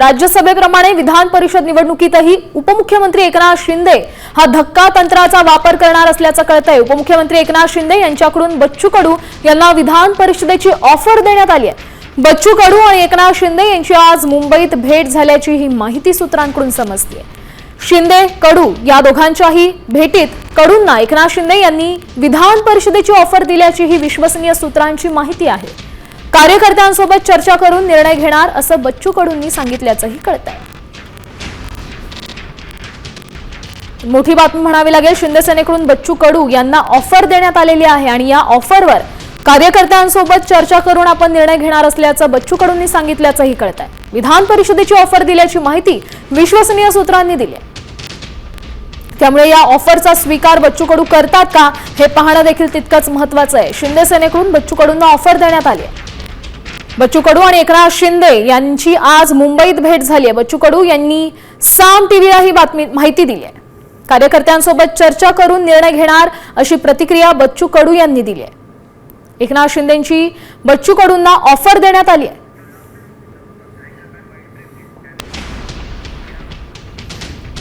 राज्यसभेप्रमाणे विधान परिषद निवडणुकीतही उपमुख्यमंत्री एकनाथ शिंदे हा धक्का तंत्राचा वापर करणार असल्याचं कळतंय। उपमुख्यमंत्री एकनाथ शिंदे यांच्याकडून बच्चू कडू यांना विधान परिषदेची ऑफर देण्यात आली आहे। बच्चू कडू आणि एकनाथ शिंदे यांची आज मुंबईत भेट झाल्याची ही माहिती सूत्रांकडून समजते। शिंदे कडू या दोघांच्याही भेटीत कडूंना एकनाथ शिंदे यांनी विधान परिषदेची ऑफर दिल्याची ही विश्वसनीय सूत्रांची माहिती आहे। कार्यकर्त्यांसोबत चर्चा करून निर्णय घेणार असं बच्चू कडूंनी सांगितल्याचंही कळतंय। मोठी बातमी म्हणावी लागेल, शिंदे सेनेकडून बच्चू कडू यांना ऑफर देण्यात आलेली आहे आणि या ऑफरवर कार्यकर्त्यांसोबत चर्चा करून आपण निर्णय घेणार असल्याचं बच्चू कडूंनी सांगितल्याचंही कळतंय। विधान परिषदेची ऑफर दिल्याची माहिती विश्वसनीय सूत्रांनी दिली आहे। त्यामुळे या ऑफरचा स्वीकार बच्चू कडू करतात का हे पाहणं देखील तितकंच महत्त्वाचं आहे। शिंदे सेनेकडून बच्चू कडूंना ऑफर देण्यात आली आहे। बच्चू कडू आणि एकनाथ शिंदे यांची आज मुंबईत भेट झाली आहे। बच्चू कडू यांनी साम टीव्हीला ही माहिती दिली आहे। कार्यकर्त्यांसोबत चर्चा करून निर्णय घेणार अशी प्रतिक्रिया बच्चू कडू यांनी दिली आहे। एकनाथ शिंदेंची बच्चू कडूंना ऑफर देण्यात आली आहे।